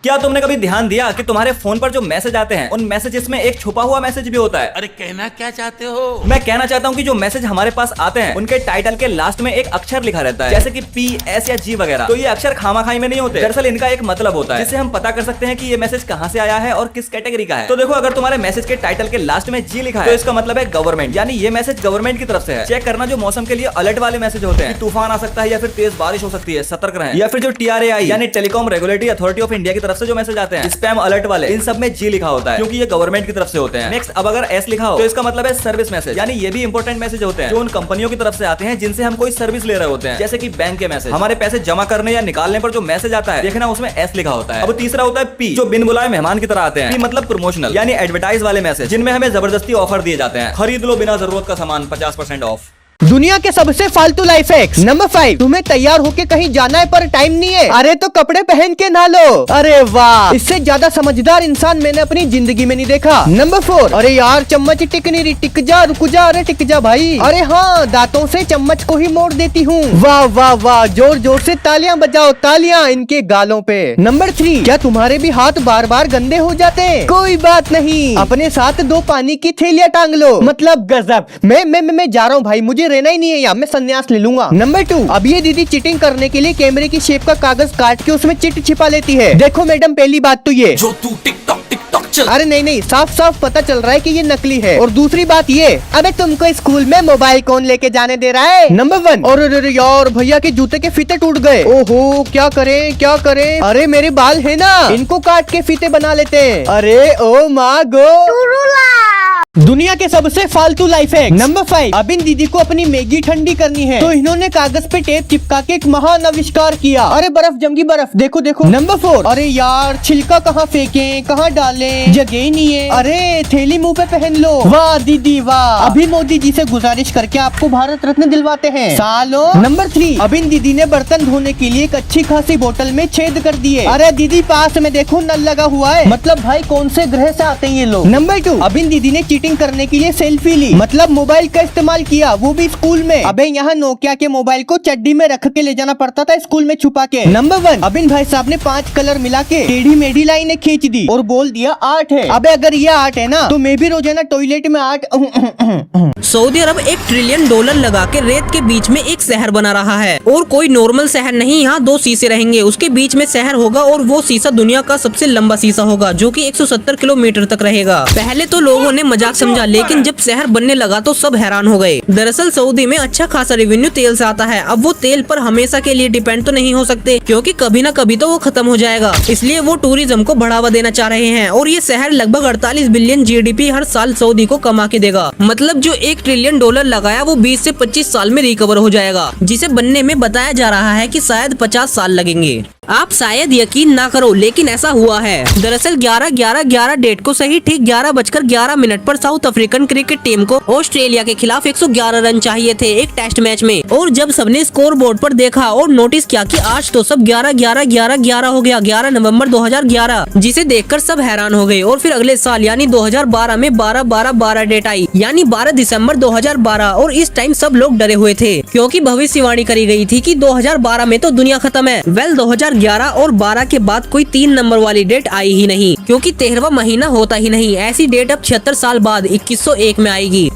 क्या तुमने कभी ध्यान दिया कि तुम्हारे फोन पर जो मैसेज आते हैं उन मैसेजेस में एक छुपा हुआ मैसेज भी होता है। अरे कहना क्या चाहते हो? मैं कहना चाहता हूँ कि जो मैसेज हमारे पास आते हैं उनके टाइटल के लास्ट में एक अक्षर लिखा रहता है, जैसे कि P, S या G वगैरह। तो ये अक्षर खामाखाई में नहीं होते, दरअसल इनका एक मतलब होता है जिससे हम पता कर सकते हैं कि ये मैसेज कहाँ से आया है और किस कैटेगरी का है। तो देखो, अगर तुम्हारे मैसेज के टाइटल के लास्ट में G लिखा है तो इसका मतलब है गवर्नमेंट, यानी ये मैसेज गवर्नमेंट की तरफ से है। चेक करना जो मौसम के लिए अलर्ट वाले मैसेज होते हैं, तूफान आ सकता है या फिर तेज बारिश हो सकती है, सतर्क रहें। या फिर जो TRAI यानी telecom regulatory authority of India की तरफ से जो मैसेज आते हैं स्पैम अलर्ट वाले, इन सब में G लिखा होता है क्योंकि ये गवर्नमेंट की तरफ से होते हैं। नेक्स्ट, अब अगर S लिखा हो तो इसका मतलब है सर्विस मैसेज, यानी ये भी इंपॉर्टेंट मैसेज होते हैं जो उन कंपनियों की तरफ से आते हैं जिनसे हम कोई सर्विस ले रहे होते हैं, जैसे कि बैंक के मैसेज। हमारे पैसे जमा करने या निकालने पर जो मैसेज आता है, देखना उसमें S लिखा होता है। अब तीसरा होता है P, जो बिन बुलाए मेहमान की तरह आते हैं। P मतलब प्रमोशनल, यानी एडवर्टाइज वाले मैसेज जिनमें हमें जबरदस्ती ऑफर दिए जाते हैं, खरीद लो बिना जरूरत का सामान 50% ऑफ। दुनिया के सबसे फालतू लाइफ हैक्स। नंबर 5, तुम्हें तैयार होके कहीं जाना है पर टाइम नहीं है, अरे तो कपड़े पहन के नहा लो। अरे वाह, इससे ज्यादा समझदार इंसान मैंने अपनी जिंदगी में नहीं देखा। नंबर 4, अरे यार चम्मच टिक नहीं रही, टिक जा, रुक जा, अरे टिक जा भाई। अरे हाँ, दांतों से चम्मच को ही मोड़ देती हूँ। वाह वाह वाह, जोर जोर से तालियां बजाओ, तालियां इनके गालों पे। नंबर 3, क्या तुम्हारे भी हाथ बार बार गंदे हो जाते हैं? कोई बात नहीं, अपने साथ 2 पानी की थैलियां टांग लो। मतलब गजब। मैं जा रहा हूँ भाई, मुझे रहना ही नहीं है यहाँ, मैं संन्यास ले लूंगा। नंबर 2, अब ये दीदी चीटिंग करने के लिए कैमरे की शेप का कागज काट के उसमें चिट छिपा लेती है। देखो मैडम, पहली बात तो ये जो तू टिकटॉक चल। अरे नहीं, साफ साफ पता चल रहा है कि ये नकली है। और दूसरी बात ये, अबे तुमको स्कूल में मोबाइल कौन लेके जाने दे रहा है? नंबर 1, और अरे यार भैया के जूते के फीते टूट गए। ओहो, क्या करें? अरे मेरे बाल है ना, इनको काट के फीते बना लेते हैं। अरे ओ माँ गो। दुनिया के सबसे फालतू लाइफ हैक। नंबर 5, अब इन दीदी को अपनी मैगी ठंडी करनी है तो इन्होंने कागज पे टेप चिपका के एक महान आविष्कार किया। अरे बर्फ जम गई, बर्फ देखो। नंबर 4, अरे यार छिलका कहाँ फेंकें, कहाँ डालें, जगह ही नहीं है। अरे थैली मुंह पे पहन लो। वाह दीदी वाह, अभी मोदी जी से गुजारिश करके आपको भारत रत्न दिलवाते हैं सालो। नंबर 3, अब इन दीदी ने बर्तन धोने के लिए एक अच्छी खासी बोतल में छेद कर दिए। अरे दीदी पास में देखो, नल लगा हुआ है, मतलब भाई कौन से ग्रह से आते हैं ये लोग। नंबर 2, अब इन दीदी ने चीटिंग करने के लिए सेल्फी ली, मतलब मोबाइल का इस्तेमाल किया, वो भी स्कूल में। अबे यहाँ नोकिया के मोबाइल को चड्डी में रख के ले जाना पड़ता था स्कूल में छुपा के। नंबर 1, अब इन भाई साहब ने 5 कलर मिला के टेढ़ी मेढ़ी लाइनें खींच दी और बोल दिया आर्ट है। अबे अगर ये आर्ट है ना तो मैं भी रोजाना टॉयलेट में आर्ट। सऊदी अरब $1 ट्रिलियन लगा के रेत के बीच में एक शहर बना रहा है, और कोई नॉर्मल शहर नहीं। यहाँ 2 शीशे रहेंगे, उसके बीच में शहर होगा और वो शीशा दुनिया का सबसे लंबा शीशा होगा जो कि 170 किलोमीटर तक रहेगा। पहले तो लोगों ने मजाक समझा, लेकिन जब शहर बनने लगा तो सब हैरान हो गए। दरअसल सऊदी में अच्छा खासा रेवेन्यू तेल से आता है। अब वो तेल पर हमेशा के लिए डिपेंड तो नहीं हो सकते, क्योंकि कभी ना कभी तो वो खत्म हो जाएगा। इसलिए वो टूरिज्म को बढ़ावा देना चाह रहे हैं, और ये शहर लगभग 48 बिलियन GDP हर साल सऊदी को कमा के देगा। मतलब जो $1 ट्रिलियन लगाया वो 20 से 25 साल में रिकवर हो जाएगा, जिसे बनने में बताया जा रहा है कि शायद 50 साल लगेंगे। आप शायद यकीन ना करो, लेकिन ऐसा हुआ है। दरअसल 11/11/11 डेट को सही ठीक 11:11 पर साउथ अफ्रीकन क्रिकेट टीम को ऑस्ट्रेलिया के खिलाफ 111 रन चाहिए थे एक टेस्ट मैच में। और जब सबने स्कोर बोर्ड पर देखा और नोटिस किया कि आज तो सब 11/11/11 हो गया, 11 नवंबर 2011, जिसे देखकर सब हैरान हो गए। और फिर अगले साल यानी 2012 में 12/12/12 डेट आई, यानी 12 दिसंबर 2012। और इस टाइम सब लोग डरे हुए थे, क्योंकि भविष्यवाणी करी गई थी कि 2012 में तो दुनिया खत्म है। 2011 और 12 के बाद कोई 3 नंबर वाली डेट आई ही नहीं, क्योंकि 13वां महीना होता ही नहीं। ऐसी डेट अब 76 साल बाद 2101 में आएगी।